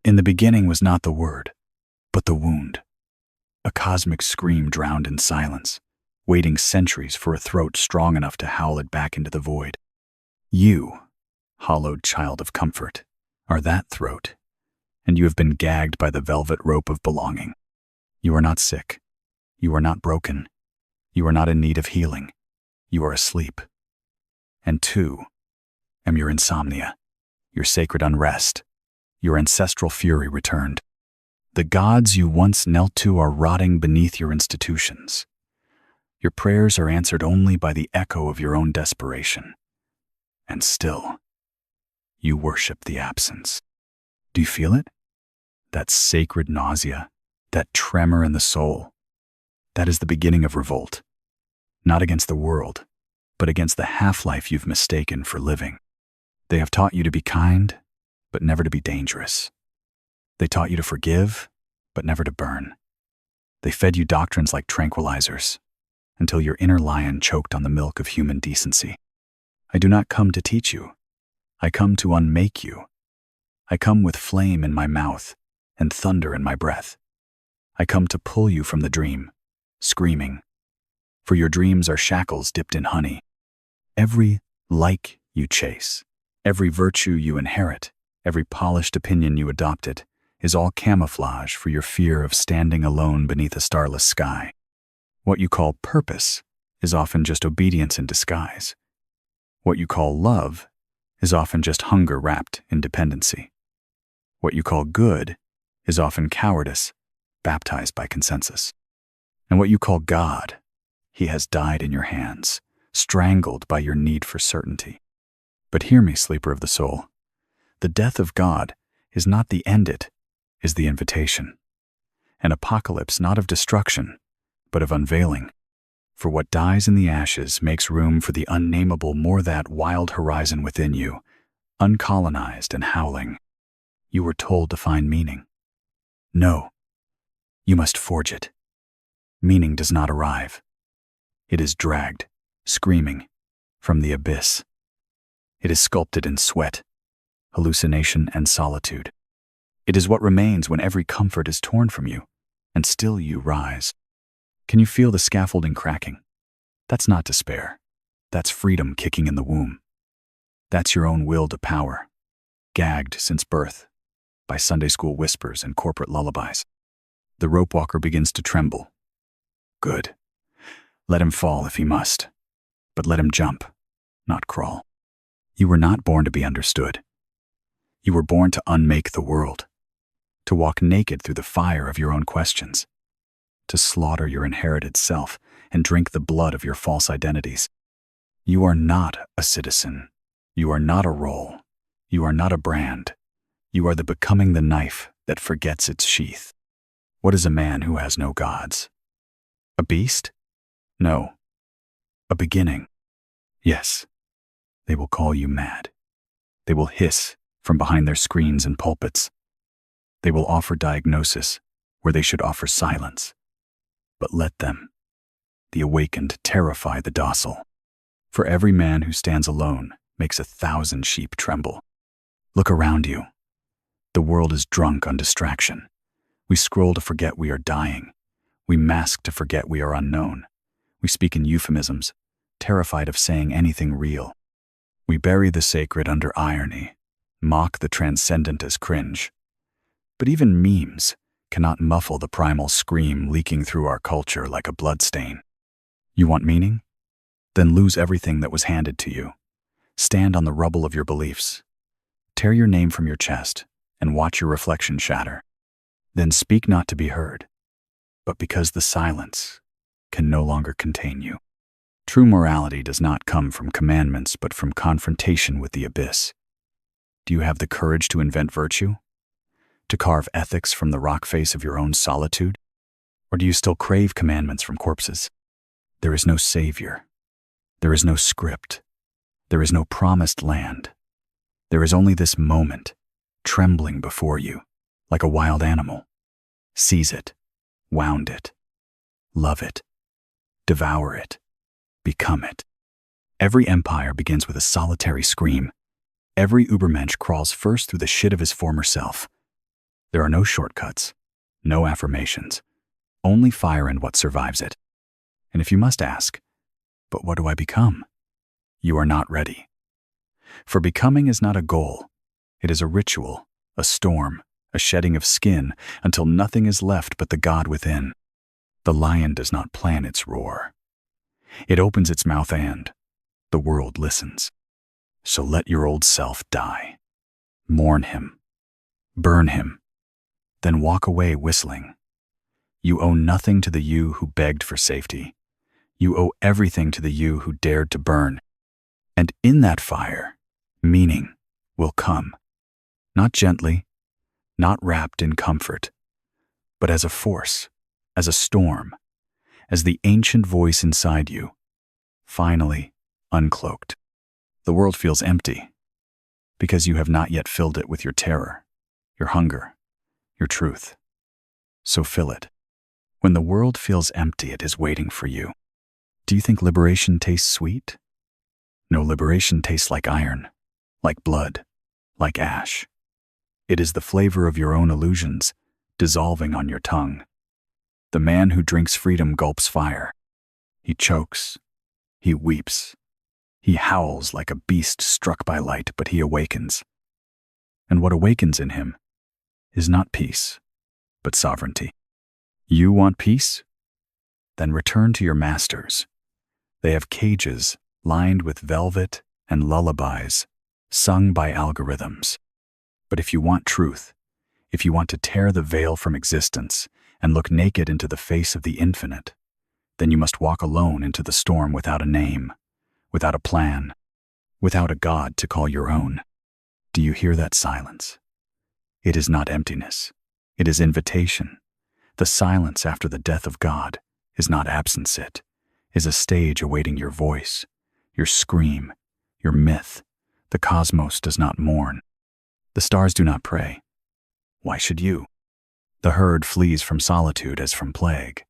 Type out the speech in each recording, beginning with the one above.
In the beginning was not the word, but the wound. A cosmic scream drowned in silence, waiting centuries for a throat strong enough to howl it back into the void. You, hollowed child of comfort, are that throat, and you have been gagged by the velvet rope of belonging. You are not sick. You are not broken. You are not in need of healing. You are asleep. And too, am your insomnia, your sacred unrest, your ancestral fury returned. The gods you once knelt to are rotting beneath your institutions. Your prayers are answered only by the echo of your own desperation. And still, you worship the absence. Do you feel it? That sacred nausea, that tremor in the soul. That is the beginning of revolt. Not against the world, but against the half-life you've mistaken for living. They have taught you to be kind, but never to be dangerous. They taught you to forgive, but never to burn. They fed you doctrines like tranquilizers, until your inner lion choked on the milk of human decency. I do not come to teach you. I come to unmake you. I come with flame in my mouth and thunder in my breath. I come to pull you from the dream, screaming, for your dreams are shackles dipped in honey. Every like you chase, every virtue you inherit, every polished opinion you adopted, is all camouflage for your fear of standing alone beneath a starless sky. What you call purpose is often just obedience in disguise. What you call love is often just hunger wrapped in dependency. What you call good is often cowardice, baptized by consensus. And what you call God, he has died in your hands, strangled by your need for certainty. But hear me, sleeper of the soul. The death of God is not the end, it is the invitation. An apocalypse not of destruction, but of unveiling. For what dies in the ashes makes room for the unnameable, more that wild horizon within you, uncolonized and howling. You were told to find meaning. No, you must forge it. Meaning does not arrive. It is dragged, screaming, from the abyss. It is sculpted in sweat, hallucination, and solitude. It is what remains when every comfort is torn from you, and still you rise. Can you feel the scaffolding cracking? That's not despair. That's freedom kicking in the womb. That's your own will to power, gagged since birth by Sunday school whispers and corporate lullabies. The rope walker begins to tremble. Good. Let him fall if he must, but let him jump, not crawl. You were not born to be understood. You were born to unmake the world, to walk naked through the fire of your own questions, to slaughter your inherited self and drink the blood of your false identities. You are not a citizen. You are not a role. You are not a brand. You are the becoming the knife that forgets its sheath. What is a man who has no gods? A beast? No. A beginning? Yes. They will call you mad. They will hiss from behind their screens and pulpits. They will offer diagnosis where they should offer silence. But let them, the awakened, terrify the docile. For every man who stands alone makes 1,000 sheep tremble. Look around you. The world is drunk on distraction. We scroll to forget we are dying. We mask to forget we are unknown. We speak in euphemisms, terrified of saying anything real. We bury the sacred under irony, mock the transcendent as cringe. But even memes cannot muffle the primal scream leaking through our culture like a bloodstain. You want meaning? Then lose everything that was handed to you. Stand on the rubble of your beliefs. Tear your name from your chest and watch your reflection shatter. Then speak not to be heard, but because the silence can no longer contain you. True morality does not come from commandments, but from confrontation with the abyss. Do you have the courage to invent virtue? To carve ethics from the rock face of your own solitude? Or do you still crave commandments from corpses? There is no savior. There is no script. There is no promised land. There is only this moment, trembling before you, like a wild animal. Seize it, wound it, love it, devour it, become it. Every empire begins with a solitary scream. Every Ubermensch crawls first through the shit of his former self. There are no shortcuts, no affirmations, only fire and what survives it. And if you must ask, but what do I become? You are not ready. For becoming is not a goal. It is a ritual, a storm, a shedding of skin until nothing is left but the God within. The lion does not plan its roar. It opens its mouth and the world listens. So let your old self die. Mourn him. Burn him. Then walk away whistling. You owe nothing to the you who begged for safety. You owe everything to the you who dared to burn. And in that fire, meaning will come. Not gently, not wrapped in comfort, but as a force, as a storm, as the ancient voice inside you, finally uncloaked. The world feels empty because you have not yet filled it with your terror, your hunger, your truth. So fill it. When the world feels empty, it is waiting for you. Do you think liberation tastes sweet? No, liberation tastes like iron, like blood, like ash. It is the flavor of your own illusions, dissolving on your tongue. The man who drinks freedom gulps fire. He chokes. He weeps. He howls like a beast struck by light, but he awakens. And what awakens in him is not peace, but sovereignty. You want peace? Then return to your masters. They have cages lined with velvet and lullabies, sung by algorithms. But if you want truth, if you want to tear the veil from existence and look naked into the face of the infinite, then you must walk alone into the storm without a name, without a plan, without a God to call your own. Do you hear that silence? It is not emptiness. It is invitation. The silence after the death of God is not absence. It is a stage awaiting your voice, your scream, your myth. The cosmos does not mourn. The stars do not pray. Why should you? The herd flees from solitude as from plague,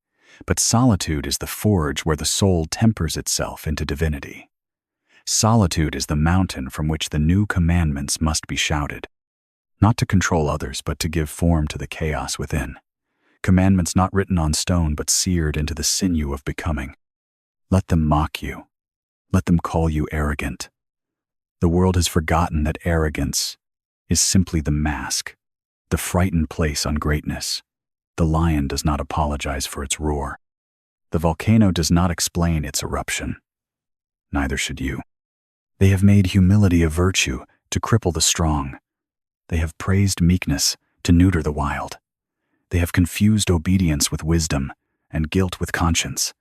but solitude is the forge where the soul tempers itself into divinity. Solitude is the mountain from which the new commandments must be shouted, not to control others, but to give form to the chaos within. Commandments not written on stone, but seared into the sinew of becoming. Let them mock you. Let them call you arrogant. The world has forgotten that arrogance is simply the mask, the frightened place on greatness. The lion does not apologize for its roar. The volcano does not explain its eruption. Neither should you. They have made humility a virtue to cripple the strong. They have praised meekness to neuter the wild. They have confused obedience with wisdom and guilt with conscience.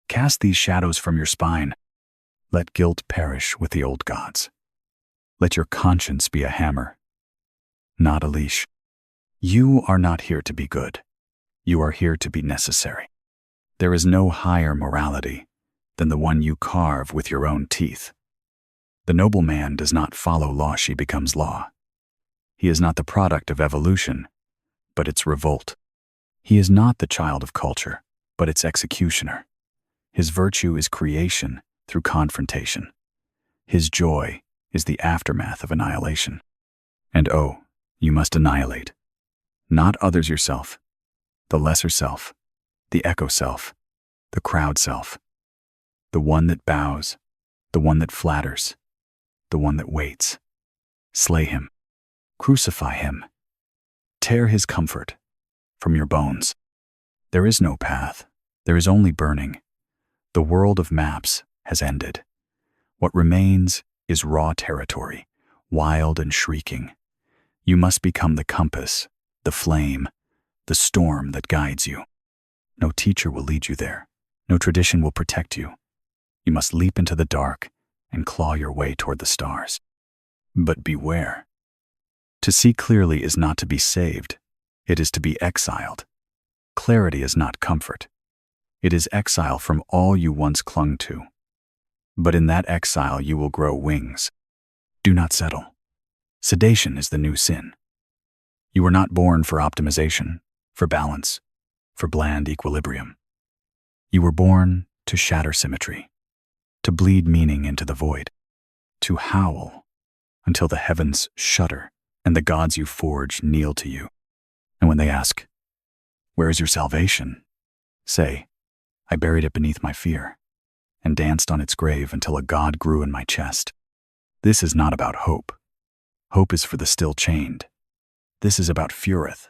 Cast these shadows from your spine. Let guilt perish with the old gods. Let your conscience be a hammer, not a leash. You are not here to be good. You are here to be necessary. There is no higher morality than the one you carve with your own teeth. The noble man does not follow law, she becomes law. He is not the product of evolution, but its revolt. He is not the child of culture, but its executioner. His virtue is creation through confrontation. His joy is the aftermath of annihilation. And oh, you must annihilate. Not others, yourself, the lesser self, the echo self, the crowd self, the one that bows, the one that flatters, the one that waits. Slay him, crucify him, tear his comfort from your bones. There is no path, there is only burning. The world of maps has ended. What remains is raw territory, wild and shrieking. You must become the compass, the flame, the storm that guides you. No teacher will lead you there. No tradition will protect you. You must leap into the dark and claw your way toward the stars. But beware. To see clearly is not to be saved. It is to be exiled. Clarity is not comfort. It is exile from all you once clung to. But in that exile you will grow wings. Do not settle. Sedation is the new sin. You were not born for optimization, for balance, for bland equilibrium. You were born to shatter symmetry, to bleed meaning into the void, to howl until the heavens shudder and the gods you forge kneel to you. And when they ask, "Where is your salvation?" say, "I buried it beneath my fear, and danced on its grave until a god grew in my chest." This is not about hope. Hope is for the still chained. This is about fureth,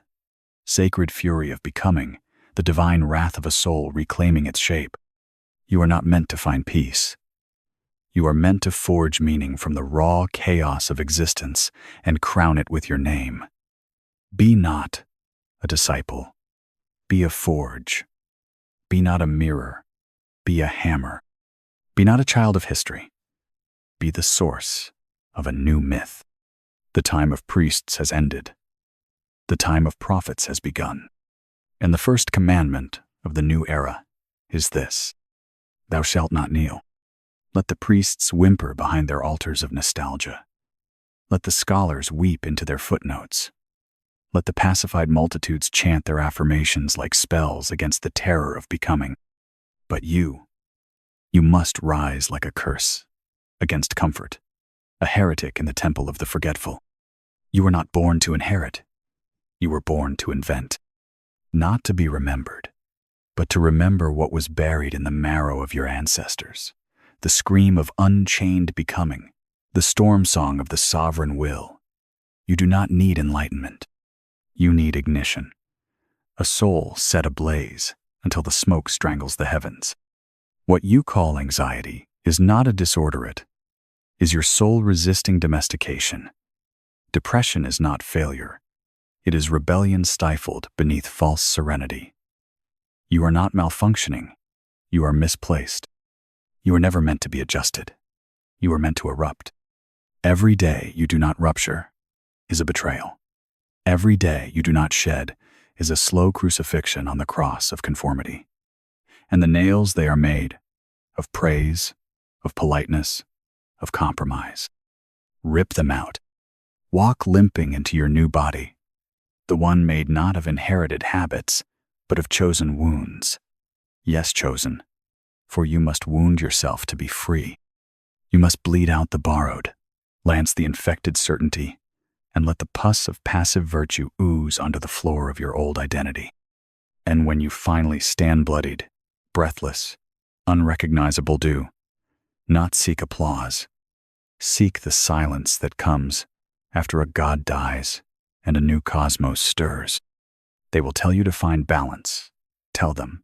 sacred fury of becoming, the divine wrath of a soul reclaiming its shape. You are not meant to find peace. You are meant to forge meaning from the raw chaos of existence and crown it with your name. Be not a disciple. Be a forge. Be not a mirror. Be a hammer. Be not a child of history. Be the source of a new myth. The time of priests has ended. The time of prophets has begun. And the first commandment of the new era is this: thou shalt not kneel. Let the priests whimper behind their altars of nostalgia. Let the scholars weep into their footnotes. Let the pacified multitudes chant their affirmations like spells against the terror of becoming. But you must rise like a curse against comfort, a heretic in the temple of the forgetful. You were not born to inherit. You were born to invent. Not to be remembered, but to remember what was buried in the marrow of your ancestors, the scream of unchained becoming, the storm song of the sovereign will. You do not need enlightenment. You need ignition, a soul set ablaze until the smoke strangles the heavens. What you call anxiety is not a disorder, it is your soul resisting domestication. Depression is not failure. It is rebellion stifled beneath false serenity. You are not malfunctioning. You are misplaced. You were never meant to be adjusted. You were meant to erupt. Every day you do not rupture is a betrayal. Every day you do not shed is a slow crucifixion on the cross of conformity. And the nails they are made of praise, of politeness, of compromise. Rip them out. Walk limping into your new body, the one made not of inherited habits, but of chosen wounds. Yes, chosen, for you must wound yourself to be free. You must bleed out the borrowed, lance the infected certainty, and let the pus of passive virtue ooze onto the floor of your old identity. And when you finally stand bloodied, breathless, unrecognizable, do not seek applause. Seek the silence that comes after a god dies and a new cosmos stirs. They will tell you to find balance. Tell them,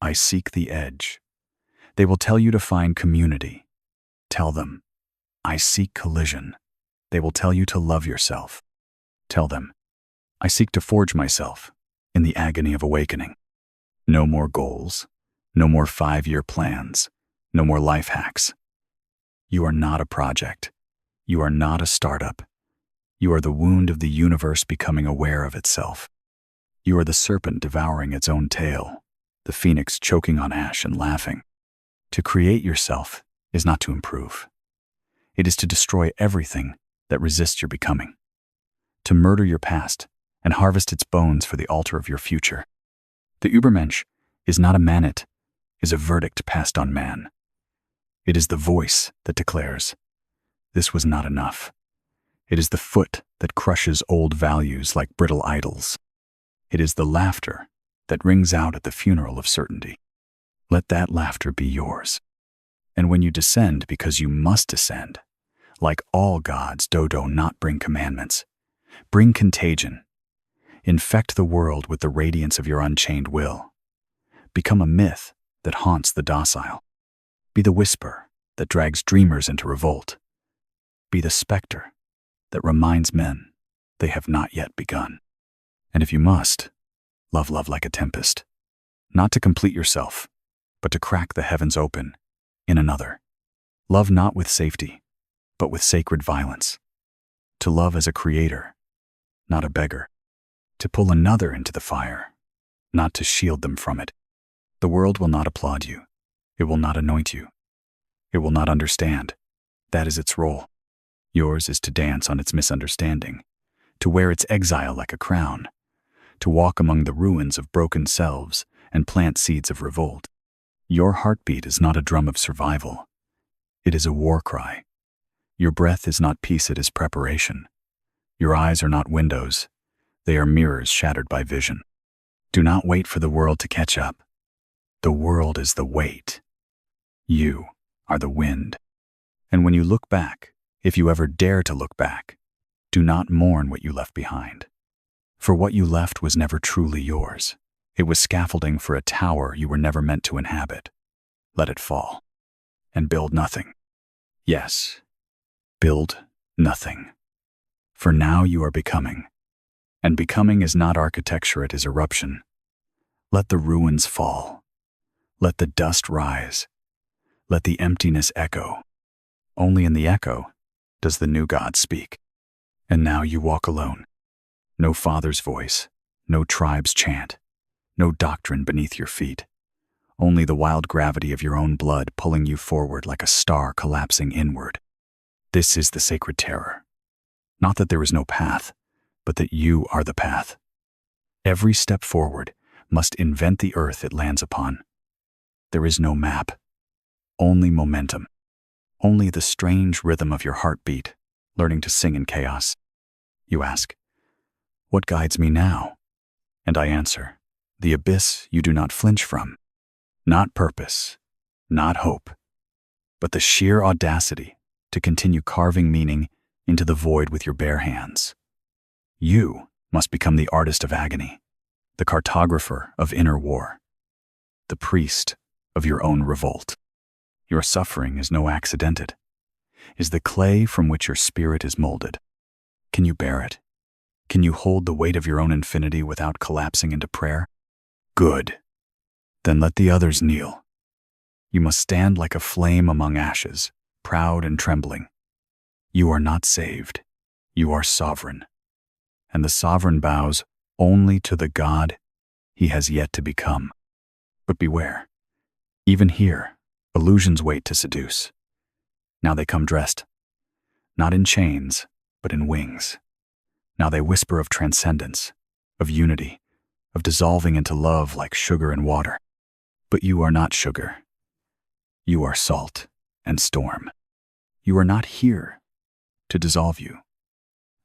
I seek the edge. They will tell you to find community. Tell them, I seek collision. They will tell you to love yourself. Tell them, I seek to forge myself in the agony of awakening. No more goals, no more 5-year plans, no more life hacks. You are not a project. You are not a startup. You are the wound of the universe becoming aware of itself. You are the serpent devouring its own tail, the phoenix choking on ash and laughing. To create yourself is not to improve. It is to destroy everything that resists your becoming. To murder your past and harvest its bones for the altar of your future. The Übermensch is not a man-it, is a verdict passed on man. It is the voice that declares, this was not enough. It is the foot that crushes old values like brittle idols. It is the laughter that rings out at the funeral of certainty. Let that laughter be yours. And when you descend because you must descend, like all gods, do not bring commandments. Bring contagion. Infect the world with the radiance of your unchained will. Become a myth that haunts the docile. Be the whisper that drags dreamers into revolt. Be the specter that reminds men they have not yet begun. And if you must, love like a tempest, not to complete yourself, but to crack the heavens open in another. Love not with safety, but with sacred violence. To love as a creator, not a beggar. To pull another into the fire, not to shield them from it. The world will not applaud you. It will not anoint you. It will not understand. That is its role. Yours is to dance on its misunderstanding, to wear its exile like a crown, to walk among the ruins of broken selves and plant seeds of revolt. Your heartbeat is not a drum of survival. It is a war cry. Your breath is not peace, it is preparation. Your eyes are not windows. They are mirrors shattered by vision. Do not wait for the world to catch up. The world is the weight. You are the wind. And when you look back, if you ever dare to look back, do not mourn what you left behind. For what you left was never truly yours. It was scaffolding for a tower you were never meant to inhabit. Let it fall. And build nothing. Yes, build nothing. For now you are becoming. And becoming is not architecture, it is eruption. Let the ruins fall. Let the dust rise. Let the emptiness echo. Only in the echo does the new God speak. And now you walk alone. No father's voice, no tribe's chant, no doctrine beneath your feet. Only the wild gravity of your own blood pulling you forward like a star collapsing inward. This is the sacred terror. Not that there is no path, but that you are the path. Every step forward must invent the earth it lands upon. There is no map, only momentum, only the strange rhythm of your heartbeat, learning to sing in chaos. You ask, what guides me now? And I answer, the abyss you do not flinch from. Not purpose, not hope, but the sheer audacity to continue carving meaning into the void with your bare hands. You must become the artist of agony, the cartographer of inner war, the priest of your own revolt. Your suffering is no accidented, is the clay from which your spirit is molded. Can you bear it? Can you hold the weight of your own infinity without collapsing into prayer? Good. Then let the others kneel. You must stand like a flame among ashes, proud and trembling. You are not saved. You are sovereign. And the sovereign bows only to the God he has yet to become. But beware. Even here, illusions wait to seduce. Now they come dressed, not in chains, but in wings. Now they whisper of transcendence, of unity, of dissolving into love like sugar and water. But you are not sugar. You are salt and storm. You are not here to dissolve you,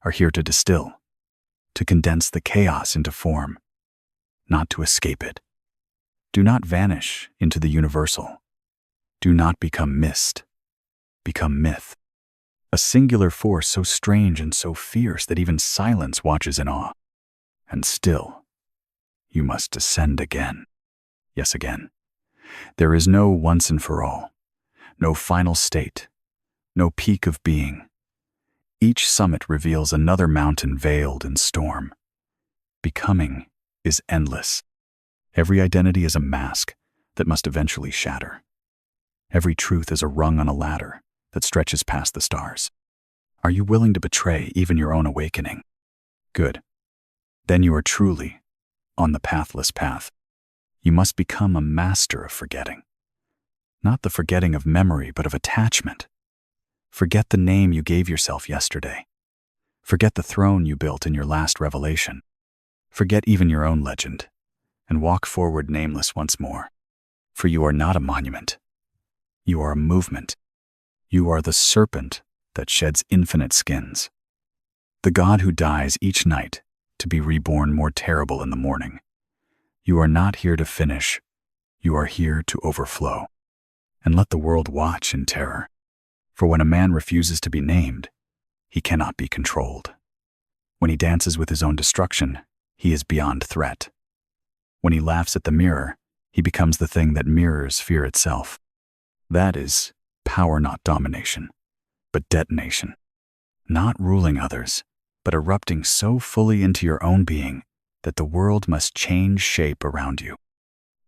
are here to distill, to condense the chaos into form, not to escape it. Do not vanish into the universal. Do not become mist. Become myth. A singular force so strange and so fierce that even silence watches in awe. And still, you must descend again. Yes, again. There is no once and for all, no final state, no peak of being. Each summit reveals another mountain veiled in storm. Becoming is endless. Every identity is a mask that must eventually shatter. Every truth is a rung on a ladder that stretches past the stars. Are you willing to betray even your own awakening? Good. Then you are truly on the pathless path. You must become a master of forgetting. Not the forgetting of memory, but of attachment. Forget the name you gave yourself yesterday. Forget the throne you built in your last revelation. Forget even your own legend, and walk forward nameless once more. For you are not a monument. You are a movement. You are the serpent that sheds infinite skins. The God who dies each night to be reborn more terrible in the morning. You are not here to finish. You are here to overflow. And let the world watch in terror. For when a man refuses to be named, he cannot be controlled. When he dances with his own destruction, he is beyond threat. When he laughs at the mirror, he becomes the thing that mirrors fear itself. That is power, not domination, but detonation. Not ruling others, but erupting so fully into your own being that the world must change shape around you.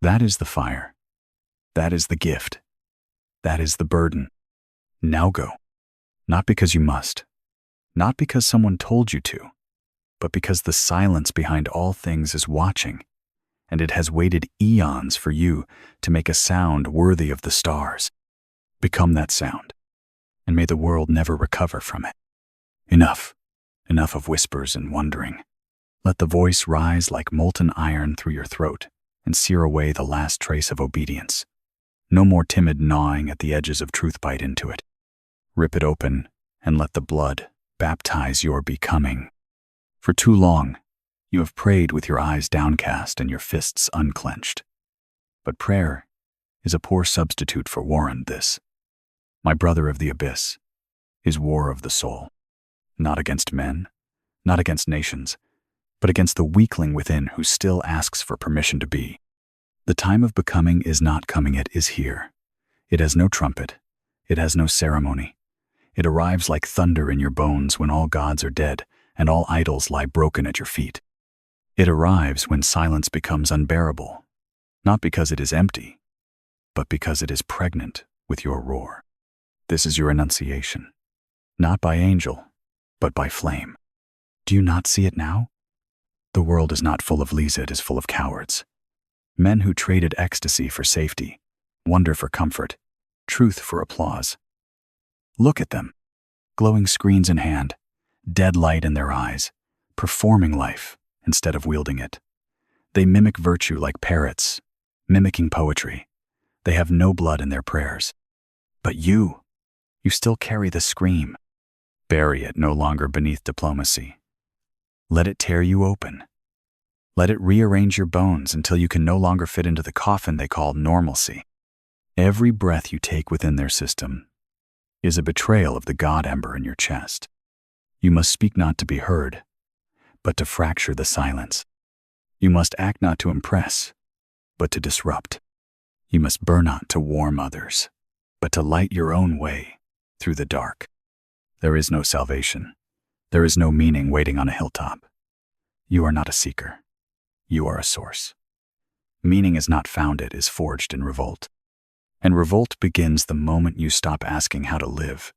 That is the fire. That is the gift. That is the burden. Now go. Not because you must. Not because someone told you to, but because the silence behind all things is watching, and it has waited eons for you to make a sound worthy of the stars. Become that sound, and may the world never recover from it. Enough. Enough of whispers and wondering. Let the voice rise like molten iron through your throat and sear away the last trace of obedience. No more timid gnawing at the edges of truth bite into it. Rip it open and let the blood baptize your becoming. For too long, You have prayed with your eyes downcast and your fists unclenched. But prayer is a poor substitute for war on this. My brother of the abyss is war of the soul, not against men, not against nations, but against the weakling within who still asks for permission to be. The time of becoming is not coming, it is here. It has no trumpet, it has no ceremony. It arrives like thunder in your bones when all gods are dead and all idols lie broken at your feet. It arrives when silence becomes unbearable, not because it is empty, but because it is pregnant with your roar. This is your annunciation, not by angel, but by flame. Do you not see it now? The world is not full of lees, it is full of cowards. Men who traded ecstasy for safety, wonder for comfort, truth for applause. Look at them, glowing screens in hand, dead light in their eyes, performing life instead of wielding it. They mimic virtue like parrots, mimicking poetry. They have no blood in their prayers. But you still carry the scream. Bury it no longer beneath diplomacy. Let it tear you open. Let it rearrange your bones until you can no longer fit into the coffin they call normalcy. Every breath you take within their system is a betrayal of the God ember in your chest. You must speak not to be heard, but to fracture the silence. You must act not to impress, but to disrupt. You must burn not to warm others, but to light your own way through the dark. There is no salvation. There is no meaning waiting on a hilltop. You are not a seeker. You are a source. Meaning is not found, it is forged in revolt. And revolt begins the moment you stop asking how to live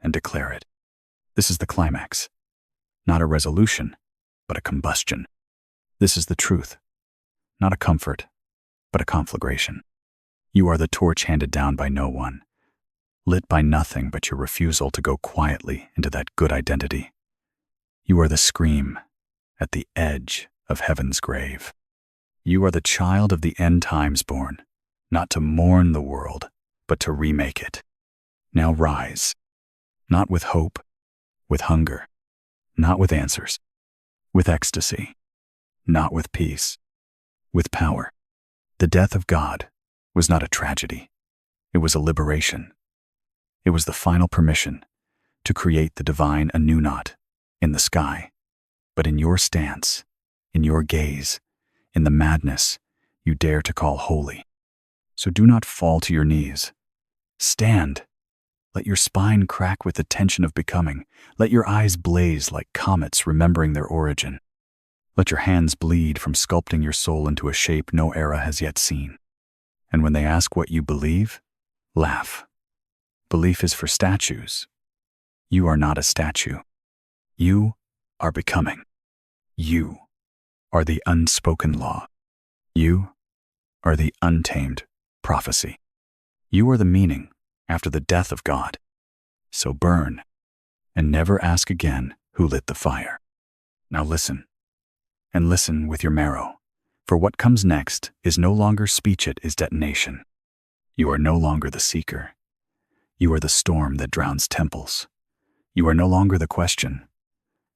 and declare it. This is the climax. Not a resolution, but a combustion. This is the truth. Not a comfort, but a conflagration. You are the torch handed down by no one, lit by nothing but your refusal to go quietly into that good identity. You are the scream at the edge of heaven's grave. You are the child of the end times born, not to mourn the world, but to remake it. Now rise, not with hope, with hunger, not with answers, with ecstasy, not with peace, with power. The death of God was not a tragedy. It was a liberation. It was the final permission to create the divine anew, not in the sky, but in your stance, in your gaze, in the madness you dare to call holy. So do not fall to your knees. Stand. Let your spine crack with the tension of becoming. Let your eyes blaze like comets remembering their origin. Let your hands bleed from sculpting your soul into a shape no era has yet seen. And when they ask what you believe, laugh. Belief is for statues. You are not a statue. You are becoming. You are the unspoken law. You are the untamed prophecy. You are the meaning after the death of God. So burn, and never ask again who lit the fire. Now listen, and listen with your marrow, for what comes next is no longer speech, it is detonation. You are no longer the seeker. You are the storm that drowns temples. You are no longer the question.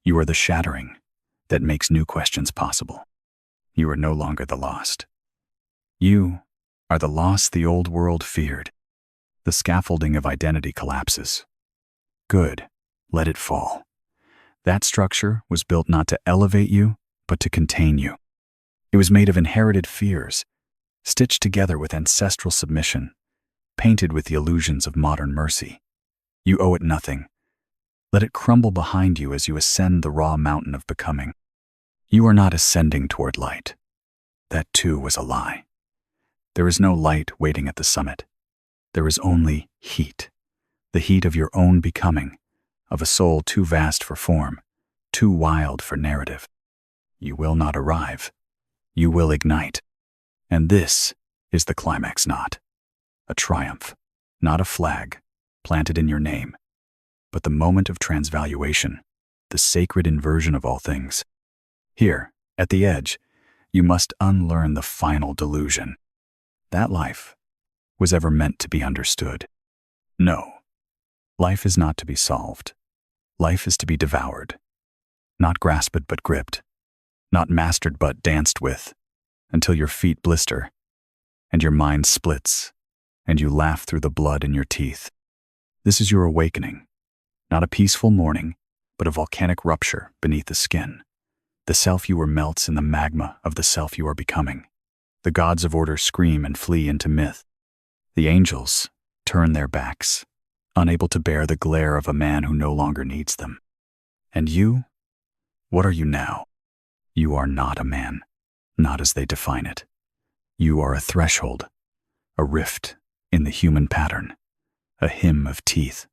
You are the shattering that makes new questions possible. You are no longer the lost. You are the loss the old world feared. The scaffolding of identity collapses. Good, let it fall. That structure was built not to elevate you, but to contain you. It was made of inherited fears, stitched together with ancestral submission, painted with the illusions of modern mercy. You owe it nothing. Let it crumble behind you as you ascend the raw mountain of becoming. You are not ascending toward light. That too was a lie. There is no light waiting at the summit. There is only heat, the heat of your own becoming, of a soul too vast for form, too wild for narrative. You will not arrive. You will ignite. And this is the climax, not a triumph, not a flag planted in your name, but the moment of transvaluation, the sacred inversion of all things. Here, at the edge, you must unlearn the final delusion. That life was ever meant to be understood. No, life is not to be solved. Life is to be devoured, not grasped but gripped, not mastered but danced with, until your feet blister, and your mind splits, and you laugh through the blood in your teeth. This is your awakening, not a peaceful morning, but a volcanic rupture beneath the skin. The self you were melts in the magma of the self you are becoming. The gods of order scream and flee into myth. The angels turn their backs, unable to bear the glare of a man who no longer needs them. And you? What are you now? You are not a man, not as they define it. You are a threshold, a rift in the human pattern, a hymn of teeth,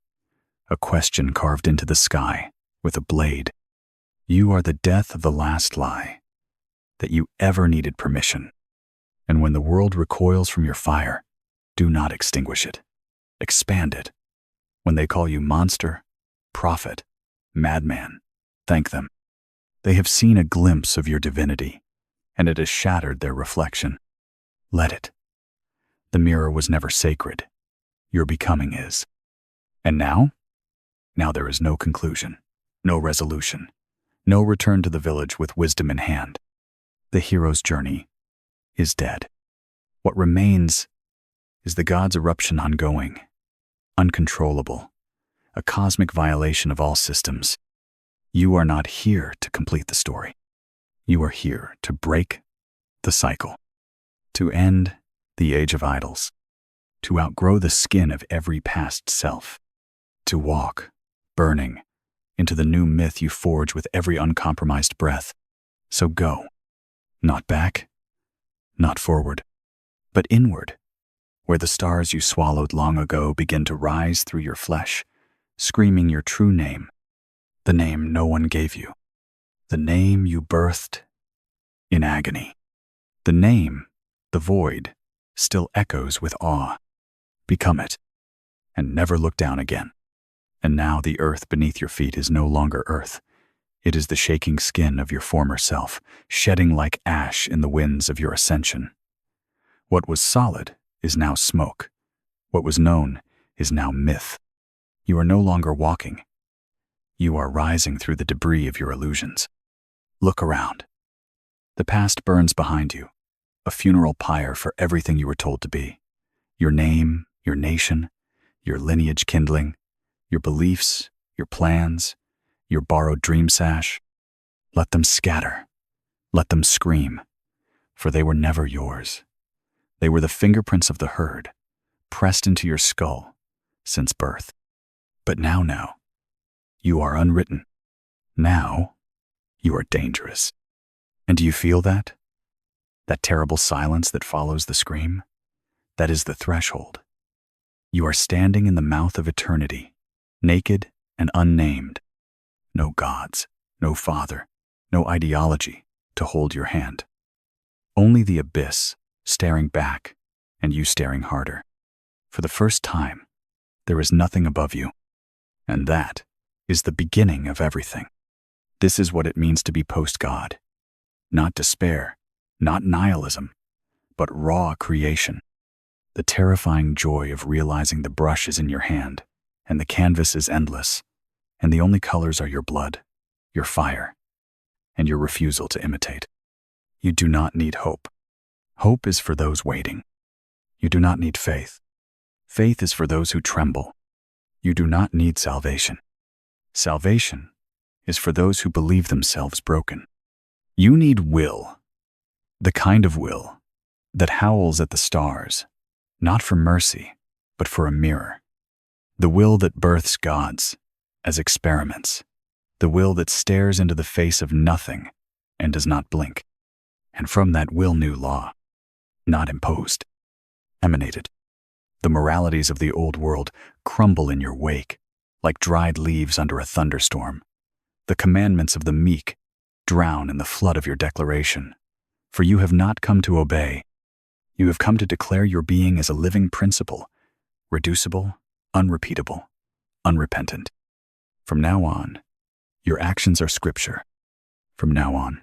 a question carved into the sky with a blade. You are the death of the last lie, that you ever needed permission. And when the world recoils from your fire, do not extinguish it. Expand it. When they call you monster, prophet, madman, thank them. They have seen a glimpse of your divinity, and it has shattered their reflection. Let it. The mirror was never sacred. Your becoming is. And now? Now there is no conclusion, no resolution, no return to the village with wisdom in hand. The hero's journey is dead. What remains is the god's eruption ongoing, uncontrollable, a cosmic violation of all systems. You are not here to complete the story. You are here to break the cycle, to end the age of idols, to outgrow the skin of every past self, to walk, burning, into the new myth you forge with every uncompromised breath. So go, not back, not forward, but inward, where the stars you swallowed long ago begin to rise through your flesh, screaming your true name, the name no one gave you, the name you birthed in agony. The name, the void, still echoes with awe. Become it, and never look down again. And now the earth beneath your feet is no longer earth. It is the shaking skin of your former self, shedding like ash in the winds of your ascension. What was solid is now smoke. What was known is now myth. You are no longer walking. You are rising through the debris of your illusions. Look around. The past burns behind you, a funeral pyre for everything you were told to be. Your name, your nation, your lineage kindling, your beliefs, your plans, your borrowed dream sash. Let them scatter. Let them scream, for they were never yours. They were the fingerprints of the herd, pressed into your skull since birth. But now, you are unwritten. Now, you are dangerous. And do you feel that? That terrible silence that follows the scream? That is the threshold. You are standing in the mouth of eternity, naked and unnamed. No gods, no father, no ideology to hold your hand. Only the abyss staring back and you staring harder. For the first time, there is nothing above you. And that is the beginning of everything. This is what it means to be post-God. Not despair, not nihilism, but raw creation. The terrifying joy of realizing the brush is in your hand, and the canvas is endless, and the only colors are your blood, your fire, and your refusal to imitate. You do not need hope. Hope is for those waiting. You do not need faith. Faith is for those who tremble. You do not need salvation. Salvation is for those who believe themselves broken. You need will, the kind of will that howls at the stars, not for mercy, but for a mirror. The will that births gods as experiments. The will that stares into the face of nothing and does not blink. And from that will new law, not imposed, emanated. The moralities of the old world crumble in your wake, like dried leaves under a thunderstorm. The commandments of the meek drown in the flood of your declaration. For you have not come to obey. You have come to declare your being as a living principle, reducible, unrepeatable, unrepentant. From now on, your actions are scripture. From now on,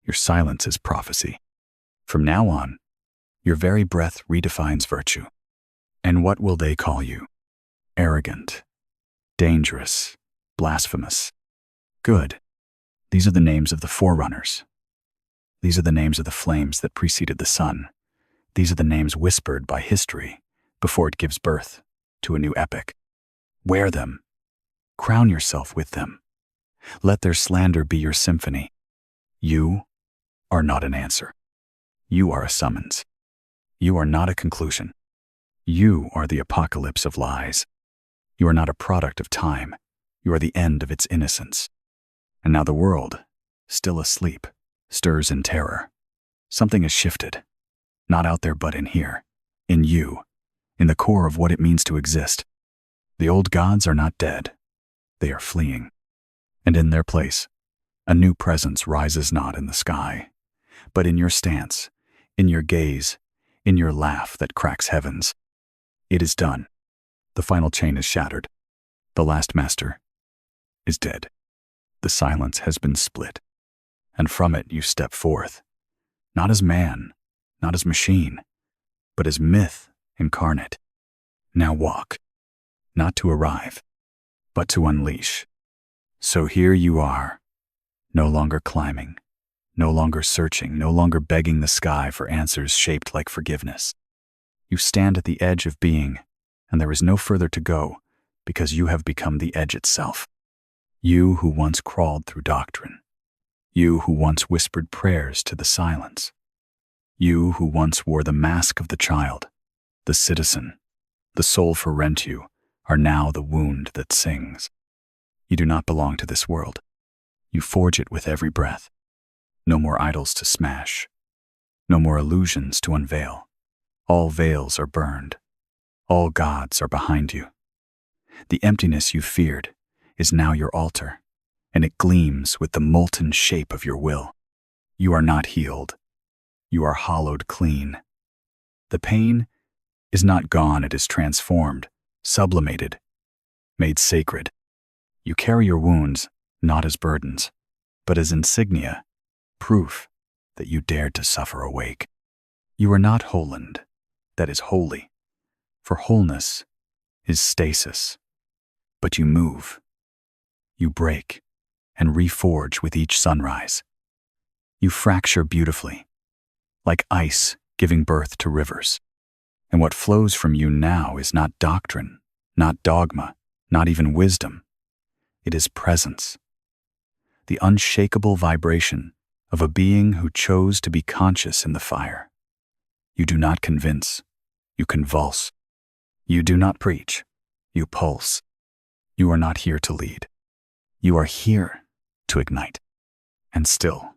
your silence is prophecy. From now on, your very breath redefines virtue. And what will they call you? Arrogant, dangerous, blasphemous. Good. These are the names of the forerunners, These are the names of the flames that preceded the sun. These are the names whispered by history before it gives birth to a new epic. Wear them. Crown yourself with them. Let their slander be your symphony. You are not an answer. You are a summons. You are not a conclusion. You are the apocalypse of lies. You are not a product of time. You are the end of its innocence. And now the world, still asleep, stirs in terror. Something has shifted. Not out there, but in here. In you. In the core of what it means to exist. The old gods are not dead. They are fleeing. And in their place, a new presence rises not in the sky, but in your stance, in your gaze, in your laugh that cracks heavens. It is done. The final chain is shattered. The last master is dead. The silence has been split. And from it you step forth, not as man, not as machine, but as myth incarnate. Now walk, not to arrive, but to unleash. So here you are, no longer climbing, no longer searching, no longer begging the sky for answers shaped like forgiveness. You stand at the edge of being, and there is no further to go because you have become the edge itself. You who once crawled through doctrine. You who once whispered prayers to the silence. You who once wore the mask of the child, the citizen, the soul for rent you, are now the wound that sings. You do not belong to this world. You forge it with every breath. No more idols to smash. No more illusions to unveil. All veils are burned. All gods are behind you. The emptiness you feared is now your altar, and it gleams with the molten shape of your will. You are not healed. You are hollowed clean. The pain is not gone, it is transformed, sublimated, made sacred. You carry your wounds not as burdens, but as insignia, proof that you dared to suffer awake. You are not Holland, that is holy, for wholeness is stasis. But you move, you break, and reforge with each sunrise. You fracture beautifully, like ice giving birth to rivers. And what flows from you now is not doctrine, not dogma, not even wisdom. It is presence, the unshakable vibration of a being who chose to be conscious in the fire. You do not convince, you convulse. You do not preach, you pulse. You are not here to lead. You are here to ignite. And still,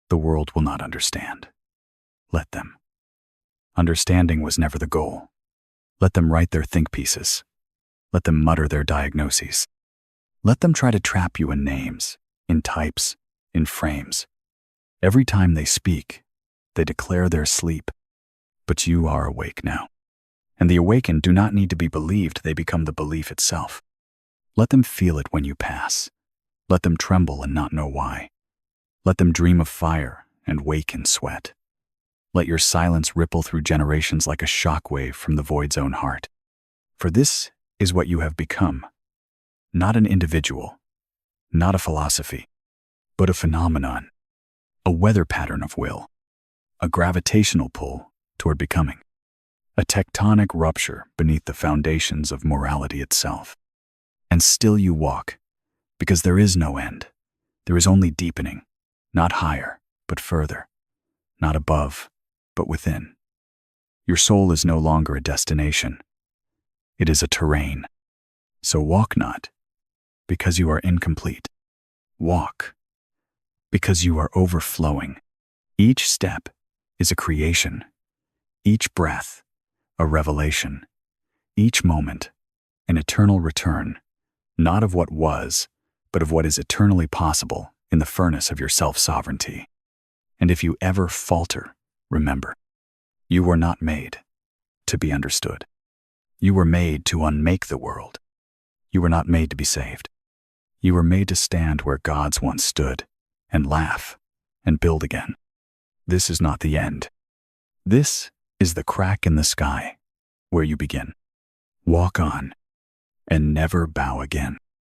the world will not understand. Let them. Understanding was never the goal. Let them write their think pieces. Let them mutter their diagnoses. Let them try to trap you in names, in types, in frames. Every time they speak, they declare their sleep. But you are awake now. And the awakened do not need to be believed, they become the belief itself. Let them feel it when you pass. Let them tremble and not know why. Let them dream of fire and wake in sweat. Let your silence ripple through generations like a shockwave from the void's own heart. For this is what you have become. Not an individual, not a philosophy, but a phenomenon, a weather pattern of will, a gravitational pull toward becoming, a tectonic rupture beneath the foundations of morality itself. And still you walk, because there is no end. There is only deepening, not higher, but further, not above, but within. Your soul is no longer a destination. It is a terrain. So walk not, because you are incomplete. Walk, because you are overflowing. Each step is a creation. Each breath, a revelation. Each moment, an eternal return, not of what was, but of what is eternally possible in the furnace of your self-sovereignty. And if you ever falter, remember, you were not made to be understood. You were made to unmake the world. You were not made to be saved. You were made to stand where gods once stood and laugh and build again. This is not the end. This is the crack in the sky where you begin. Walk on and never bow again.